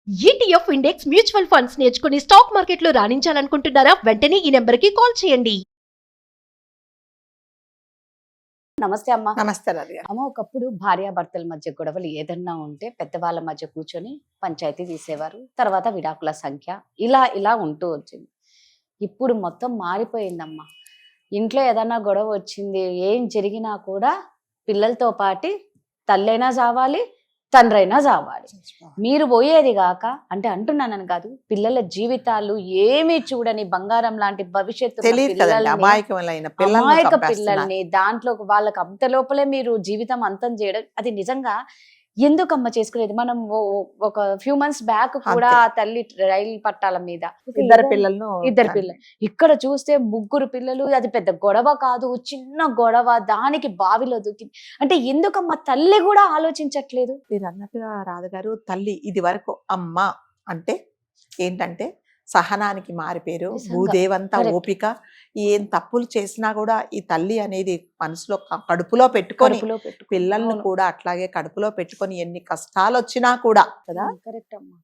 ETF index mutual funds నేర్చుకుని stock మార్కెట్లో రాణించాలనుకుంటున్నారా? వెంటనే ఈ నెంబర్కి కాల్ చేయండి. నమస్తే అమ్మ. నమస్తే రాధ గారు. అమ్మ, ఒకప్పుడు భార్యాభర్తల మధ్య గొడవలు ఏదన్నా ఉంటే పెద్దవాళ్ళ మధ్య కూర్చొని పంచాయతీ తీసేవారు. తర్వాత విడాకుల సంఖ్య ఇలా ఉంటూ వచ్చింది. ఇప్పుడు మొత్తం మారిపోయిందమ్మా. ఇంట్లో ఏదన్నా గొడవ వచ్చింది, ఏం జరిగినా కూడా పిల్లలతో పాటి తల్లైనా చావాలి, తండ్రైనా చావాలి. మీరు పోయేది కాక అంటే అంటున్నానని కాదు, పిల్లల జీవితాలు ఏమీ చూడని బంగారం లాంటి భవిష్యత్తు అమాయక పిల్లల్ని దాంట్లో వాళ్ళకి అంత లోపలే మీరు జీవితం అంతం చేయడం, అది నిజంగా ఎందుకమ్మ చేసుకునేది? మనం ఒక ఫ్యూ మంత్స్ బ్యాక్ కూడా తల్లి రైలు పట్టాల మీద ఇద్దరు పిల్లలు, ఇక్కడ చూస్తే 3 పిల్లలు. అది పెద్ద గొడవ కాదు, చిన్న గొడవ, దానికి బావిలో దూకి. అంటే ఎందుకమ్మ తల్లి కూడా ఆలోచించట్లేదు? మీరు అన్నట్టుగా రాధగారు, తల్లి ఇది వరకు అమ్మ అంటే ఏంటంటే సహనానికి మారిపేరు, భూదేవంతా ఓపిక. ఏం తప్పులు చేసినా కూడా ఈ తల్లి అనేది మనసులో కడుపులో పెట్టుకొని పిల్లల్ని కూడా అట్లాగే కడుపులో పెట్టుకొని ఎన్ని కష్టాలు వచ్చినా కూడా కదా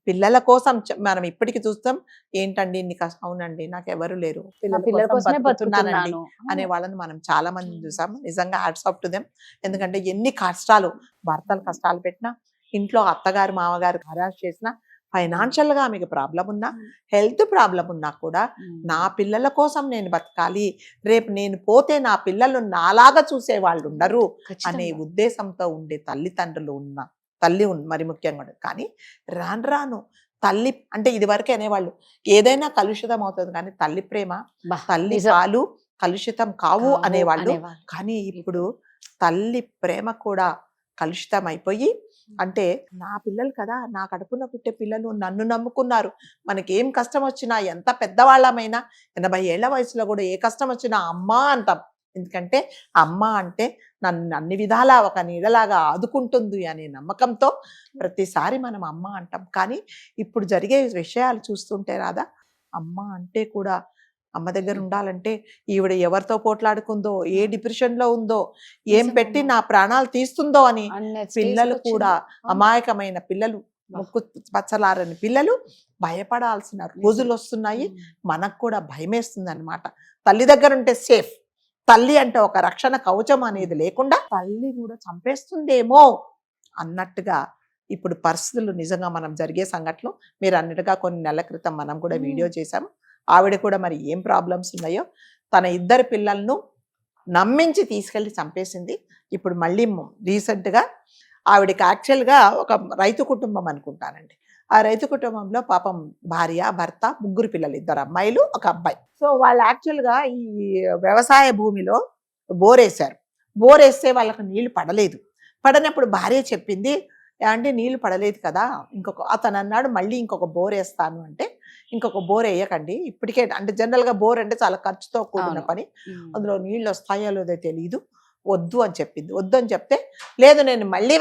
పిల్లల కోసం మనం ఇప్పటికి చూస్తాం. ఏంటండి ఇన్ని కష్టం? అవునండి, నాకు ఎవరు లేరు, పిల్లల కోసం బతుకుతున్నానండి అనే వాళ్ళని మనం చాలా మందిని చూసాం. నిజంగా హ్యాట్స్ ఆఫ్ టు దెమ్. ఎందుకంటే ఎన్ని కష్టాలు, భర్తలు కష్టాలు పెట్టినా, ఇంట్లో అత్తగారు మామగారు హరాస్ చేసినా, ఫైనాన్షియల్ గా మీకు ప్రాబ్లం ఉన్నా, హెల్త్ ప్రాబ్లం ఉన్నా కూడా నా పిల్లల కోసం నేను బతకాలి, రేపు నేను పోతే నా పిల్లలు నాలాగా చూసే వాళ్ళు ఉండరు అనే ఉద్దేశంతో ఉండే తల్లిదండ్రులు ఉన్న తల్లి మరి ముఖ్యంగా. కానీ రాను తల్లి అంటే ఇది వరకే అనేవాళ్ళు ఏదైనా కలుషితం అవుతుంది, కానీ తల్లి ప్రేమ, తల్లి పాలు కలుషితం కావు అనేవాళ్ళు. కానీ ఇప్పుడు తల్లి ప్రేమ కూడా కలుషితం అయిపోయి, అంటే నా పిల్లలు కదా, నా కడుపున పుట్టే పిల్లలు నన్ను నమ్ముకున్నారు, మనకేం కష్టం వచ్చినా, ఎంత పెద్దవాళ్ళమైనా 80 ఏళ్ల వయసులో కూడా ఏ కష్టం వచ్చినా అమ్మ అంటాం. ఎందుకంటే అమ్మ అంటే నన్ను అన్ని విధాలా ఒక నీడలాగా ఆదుకుంటుంది అనే నమ్మకంతో ప్రతిసారి మనం అమ్మ అంటాం. కానీ ఇప్పుడు జరిగే విషయాలు చూస్తుంటే రాదా, అమ్మ అంటే కూడా అమ్మ దగ్గర ఉండాలంటే ఈవిడ ఎవరితో పోట్లాడుకుందో, ఏ డిప్రెషన్ లో ఉందో, ఏం పెట్టి నా ప్రాణాలు తీస్తుందో అని పిల్లలు కూడా, అమాయకమైన పిల్లలు, ముక్కు పచ్చలారని పిల్లలు భయపడాల్సిన రోజులు వస్తున్నాయి. మనకు కూడా భయమేస్తుంది అనమాట. తల్లి దగ్గర ఉంటే సేఫ్, తల్లి అంటే ఒక రక్షణ కవచం అనేది లేకుండా తల్లి కూడా చంపేస్తుందేమో అన్నట్టుగా ఇప్పుడు పరిస్థితులు. నిజంగా మనం జరిగే సంఘటనలు మీరు అన్నట్టుగా కొన్ని నెలల క్రితం మనం కూడా వీడియో చేశాము. ఆవిడ కూడా మరి ఏం ప్రాబ్లమ్స్ ఉన్నాయో తన 2 పిల్లలను నమ్మించి తీసుకెళ్ళి చంపేసింది. ఇప్పుడు మళ్ళీ రీసెంట్గా ఆవిడకి యాక్చువల్గా ఒక రైతు కుటుంబం అనుకుంటానండి. ఆ రైతు కుటుంబంలో పాపం భార్య, భర్త, 3 పిల్లలు, 2 అమ్మాయిలు, 1 అబ్బాయి. సో వాళ్ళు యాక్చువల్గా ఈ వ్యవసాయ భూమిలో బోరేశారు. బోరేస్తే వాళ్ళకి నీళ్లు పడలేదు. పడనప్పుడు భార్య చెప్పింది, అంటే నీళ్లు పడలేదు కదా, అతను అన్నాడు మళ్ళీ ఇంకొక బోర్ వేస్తాను అంటే, ఇంకొక బోర్ వేయకండి ఇప్పటికే, అంటే జనరల్గా బోర్ అంటే చాలా ఖర్చుతో కూడిన పని, అందులో నీళ్ళు వస్తాయో లేదో తెలియదు, వద్దు అని చెప్పింది. వద్దు అని చెప్తే, లేదు నేను మళ్ళీ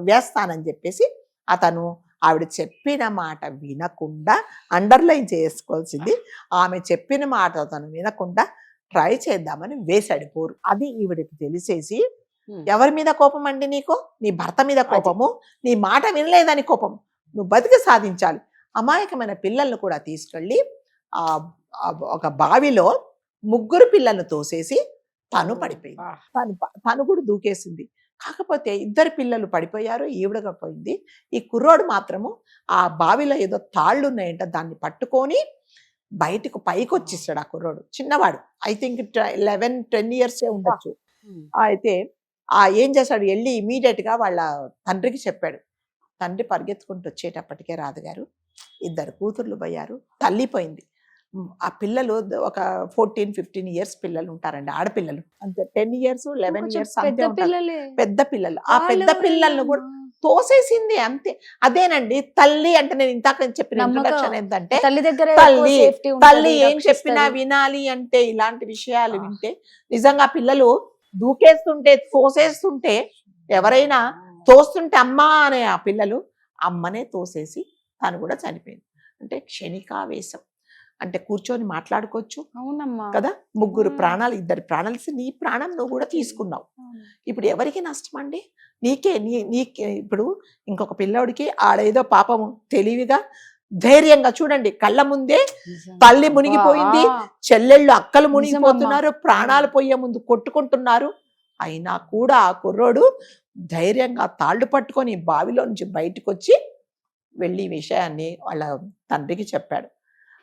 వేస్తానని చెప్పేసి అతను ఆవిడ చెప్పిన మాట వినకుండా, అండర్లైన్ చేసుకోవాల్సింది, ఆమె చెప్పిన మాట అతను వినకుండా ట్రై చేద్దామని వేశాడు బోరు. అది ఈవిడికి తెలిసేసి, ఎవరి మీద కోపం అండి నీకు? నీ భర్త మీద కోపము, నీ మాట వినలేదని కోపం, నువ్వు బతికి సాధించాలి. అమాయకమైన పిల్లలను కూడా తీసుకెళ్ళి ఒక బావిలో 3 పిల్లలను తోసేసి తను పడిపోయింది. తను కూడా దూకేసింది. కాకపోతే 2 పిల్లలు పడిపోయారు, ఈవిడగా పోయింది. ఈ కుర్రోడు మాత్రము ఆ బావిలో ఏదో తాళ్ళు ఉన్నాయంట, దాన్ని పట్టుకొని బయటకు పైకి వచ్చేసాడు. ఆ కుర్రోడు చిన్నవాడు, ఐ థింక్ 11-10 ఇయర్స్ ఉండొచ్చు. అయితే ఏం చేశాడు, వెళ్ళి ఇమీడియట్ గా వాళ్ళ తండ్రికి చెప్పాడు. తండ్రి పరిగెత్తుకుంటూ వచ్చేటప్పటికే రాధగారు 2 కూతుర్లు పోయారు, తల్లి పోయింది. ఆ పిల్లలు ఒక 14-15 ఇయర్స్ పిల్లలు ఉంటారండి, ఆడపిల్లలు. అంతే 10 ఇయర్స్ 11 ఇయర్స్ అంతే ఉంటారు, పెద్ద పిల్లలు. ఆ పెద్ద పిల్లలను కూడా తోసేసింది అంతే. అదేనండి తల్లి అంటే. నేను ఇంతక చెప్పిన ఇంట్రడక్షన్ ఏంటంటే, తల్లి ఏం చెప్పినా వినాలి అంటే, ఇలాంటి విషయాలు వింటే నిజంగా పిల్లలు దూకేస్తుంటే, తోసేస్తుంటే, ఎవరైనా తోస్తుంటే అమ్మ అనే ఆ పిల్లలు అమ్మనే తోసేసి తను కూడా చనిపోయింది. అంటే క్షణికావేశం. అంటే కూర్చొని మాట్లాడుకోవచ్చు అవునమ్మా. కదా. ముగ్గురు మ్మ్. ప్రాణాలు, ఇద్దరు ప్రాణాలు ఇస్తే నీ ప్రాణం నువ్వు కూడా తీసుకున్నావు. అవును. ఇప్పుడు ఎవరికి నష్టం అండి? నీకే ఇప్పుడు ఇంకొక పిల్లోడికి ఆడేదో పాపము తెలివిగా ధైర్యంగా చూడండి కళ్ళ ముందే నిజం. తల్లి మునిగిపోయింది, ఆ, చెల్లెళ్ళు అక్కలు నిజమమ్మా. మునిగిపోతున్నారు, ప్రాణాలు పోయే ముందు కొట్టుకుంటున్నారు. అయినా కూడా ఆ కుర్రోడు ధైర్యంగా తాళ్ళు పట్టుకొని బావిలో నుంచి బయటకు వచ్చి వెళ్ళి ఈ విషయాన్ని వాళ్ళ తండ్రికి చెప్పాడు.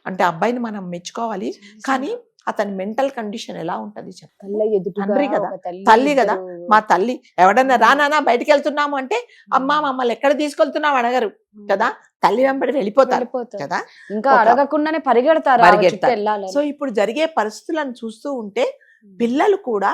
అంటే అబ్బాయిని మనం మెచ్చుకోవాలి. కానీ అతని మెంటల్ కండిషన్ ఎలా ఉంటది చెప్పాలి. కళ్ళ ఎదుటుగా తండ్రి కదా, ఒక తల్లి కదా. ఇద్దరు- మా తల్లి ఎవడన్నా రానా బయటికి వెళ్తున్నాము అంటే అమ్మా మమ్మల్ని ఎక్కడ తీసుకెళ్తున్నావు అడగరు కదా, తల్లి వెంబడి వెళ్ళిపోతారు వెళ్ళిపోతారు. కదా. ఇంకా ఒక- అడగకుండానే పరిగెడతారు ఆమె పరిగెడతారు. చుట్టూ వెళ్ళాలని. సో ఇప్పుడు జరిగే పరిస్థితులను చూస్తూ ఉంటే పిల్లలు కూడా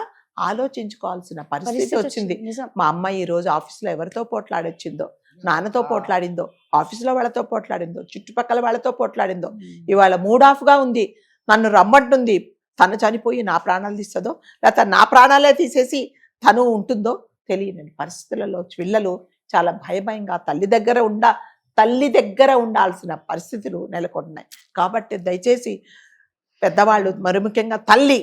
ఆలోచించుకోవాల్సిన పరిస్థితి వచ్చింది. నిజం. మా అమ్మ ఈ రోజు ఆఫీస్లో ఎవరితో పోట్లాడొచ్చిందో, నాన్నతో పోట్లాడిందో, ఆఫీసులో వాళ్ళతో పోట్లాడిందో, చుట్టుపక్కల వాళ్ళతో పోట్లాడిందో, ఇవాళ మూడ్ ఆఫ్ గా ఉంది, నన్ను రమ్మంటుంది, తను చనిపోయి నా ప్రాణాలు తీస్తుందో లేకపోతే నా ప్రాణాలే తీసేసి తను ఉంటుందో తెలియని పరిస్థితులలో పిల్లలు చాలా భయంగా తల్లి దగ్గర ఉండాల్సిన పరిస్థితులు నెలకొన్నాయి. కాబట్టి దయచేసి పెద్దవాళ్ళు, మరి ముఖ్యంగా తల్లి,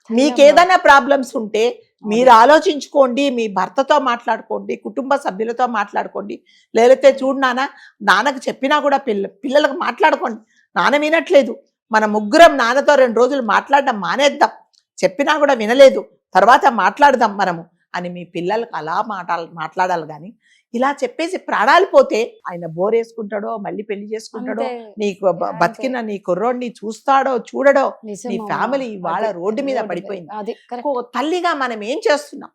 మీకేదైనా ప్రాబ్లమ్స్ ఉంటే మీరు ఆలోచించుకోండి, మీ భర్తతో మాట్లాడుకోండి, కుటుంబ సభ్యులతో మాట్లాడుకోండి. లేకపోతే చూడు నాన్నకు చెప్పినా కూడా పిల్లలకు మాట్లాడుకోండి. నాన్న వినట్లేదు, మన ముగ్గురం నాన్నతో 2 రోజులు మాట్లాడడం మానేద్దాం, చెప్పినా కూడా వినలేదు, తర్వాత మాట్లాడదాం మనము అని మీ పిల్లలకు అలా మాట్లాడాలి. కానీ ఇలా చెప్పేసి ప్రాణాలు పోతే ఆయన బోరేసుకుంటాడో మళ్ళీ పెళ్లి చేసుకుంటాడో, నీకు బతికిన నీ కుర్రోడిని చూస్తాడో చూడడో, నీ ఫ్యామిలీ ఇవాళ రోడ్డు మీద పడిపోయింది. తల్లిగా మనం ఏం చేస్తున్నాం?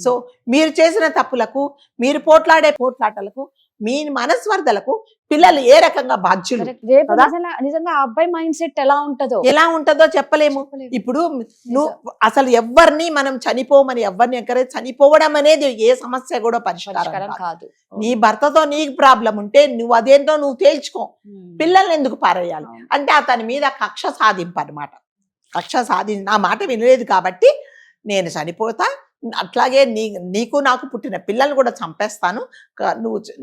సో మీరు చేసిన తప్పులకు, మీరు పోట్లాడే పోట్లాటలకు, మీ మనస్వర్ధలకు పిల్లలు ఏ రకంగా బాధ్యులు? రేపు నిజంగా ఆ అబ్బాయి మైండ్ సెట్ ఎలా ఉంటదో చెప్పలేము. ఇప్పుడు నువ్వు అసలు ఎవరిని మనం చనిపోమని ఎవరిని ఎంకరేజ్, చనిపోవడం అనేది ఏ సమస్య కూడా పరిష్కారం కాదు. నీ భర్తతో నీకు ప్రాబ్లం ఉంటే నువ్వు అదేంటో నువ్వు తేల్చుకో. పిల్లల్ని ఎందుకు పారేయాలి అంటే అతని మీద కక్ష సాధింపు అన్నమాట. నా మాట వినలేదు కాబట్టి నేను చనిపోతా, అట్లాగే నీకు నాకు పుట్టిన పిల్లల్ని కూడా చంపేస్తాను,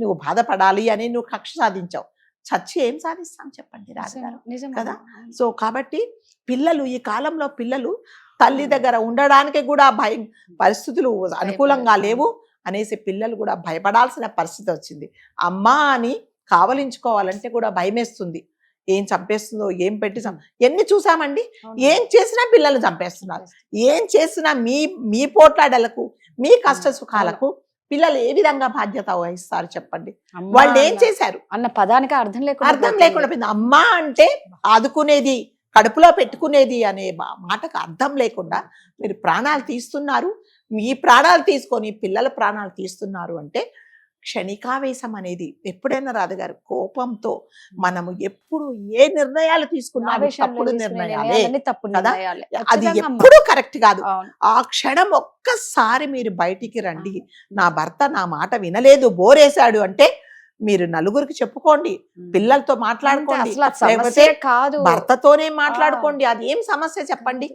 నువ్వు బాధపడాలి అని నువ్వు కక్ష సాధించావు. చచ్చి ఏం సాధిస్తాను చెప్పండి రాజుగారు కదా. సో కాబట్టి పిల్లలు ఈ కాలంలో పిల్లలు తల్లి దగ్గర ఉండడానికి కూడా పరిస్థితులు అనుకూలంగా లేవు అనేసి పిల్లలు కూడా భయపడాల్సిన పరిస్థితి వచ్చింది. అమ్మా అని కావలించుకోవాలంటే కూడా భయమేస్తుంది. ఏం చంపేస్తుందో, ఏం పెట్టి ఎన్ని చూసామండి. ఏం చేసినా పిల్లలు చంపేస్తున్నారు. ఏం చేసినా మీ పోట్లాడలకు, మీ కష్ట సుఖాలకు పిల్లలు ఏ విధంగా బాధ్యత వహిస్తారు చెప్పండి? వాళ్ళు ఏం చేశారు అన్న పదానికి అర్థం లేకుండా పోయింది. అమ్మా అంటే ఆదుకునేది, కడుపులో పెట్టుకునేది అనే మాటకు అర్థం లేకుండా మీరు ప్రాణాలు తీస్తున్నారు. మీ ప్రాణాలు తీసుకొని పిల్లల ప్రాణాలు తీస్తున్నారు అంటే క్షణికావేశం అనేది ఎప్పుడైనా రాదుగారు కోపంతో మనము ఎప్పుడు ఏ నిర్ణయాలు తీసుకున్నా తప్పుడు నిర్ణయాలే కదా. అది ఎప్పుడూ కరెక్ట్ కాదు. ఆ క్షణం ఒక్కసారి మీరు బయటికి రండి, నా భర్త నా మాట వినలేదు, బోరేశాడు అంటే మీరు నలుగురికి చెప్పుకోండి, పిల్లలతో మాట్లాడుకోండి, లేకపోతే భర్తతోనే మాట్లాడుకోండి. అది ఏం సమస్య చెప్పండి?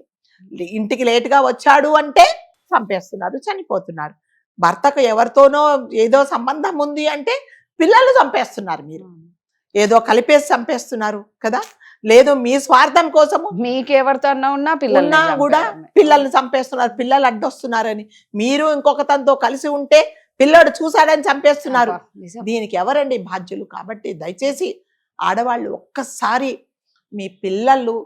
ఇంటికి లేటుగా వచ్చాడు అంటే చంపేస్తున్నారు, చనిపోతున్నారు. భర్తకు ఎవరితోనో ఏదో సంబంధం ఉంది అంటే పిల్లలు చంపేస్తున్నారు, మీరు ఏదో కలిపేసి చంపేస్తున్నారు కదా. లేదు మీ స్వార్థం కోసము మీకెవరితో ఉన్నా కూడా పిల్లల్ని చంపేస్తున్నారు, పిల్లలు అడ్డొస్తున్నారని. మీరు ఇంకొక తనతో కలిసి ఉంటే పిల్లడు చూశాడని చంపేస్తున్నారు. దీనికి ఎవరండి బాధ్యులు? కాబట్టి దయచేసి ఆడవాళ్ళు ఒక్కసారి మీ పిల్లలు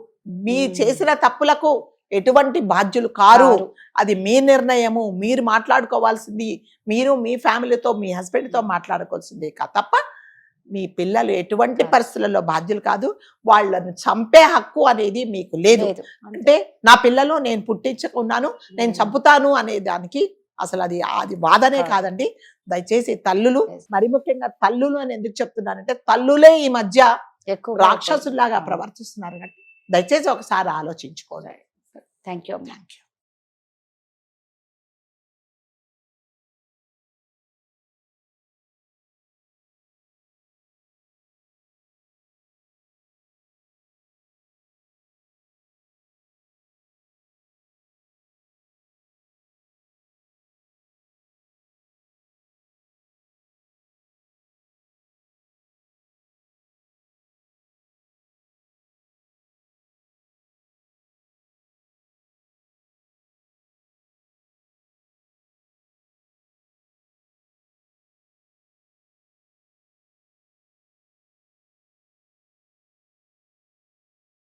మీ చేసిన తప్పులకు ఎటువంటి బాధ్యులు కారు. అది మీ నిర్ణయము, మీరు మాట్లాడుకోవాల్సింది, మీరు మీ ఫ్యామిలీతో, మీ హస్బెండ్తో మాట్లాడుకోవాల్సిందే తప్ప మీ పిల్లలు ఎటువంటి పరిస్థితులలో బాధ్యులు కాదు. వాళ్ళను చంపే హక్కు అనేది మీకు లేదు. అంటే నా పిల్లలు నేను పుట్టించుకున్నాను, నేను చంపుతాను అనే దానికి అసలు అది వాదనే కాదండి. దయచేసి తల్లులు, మరి ముఖ్యంగా తల్లులు అని ఎందుకు చెప్తున్నానంటే తల్లులే ఈ మధ్య రాక్షసుల్లాగా ప్రవర్తిస్తున్నారు. దయచేసి ఒకసారి ఆలోచించుకోండి. Thank you.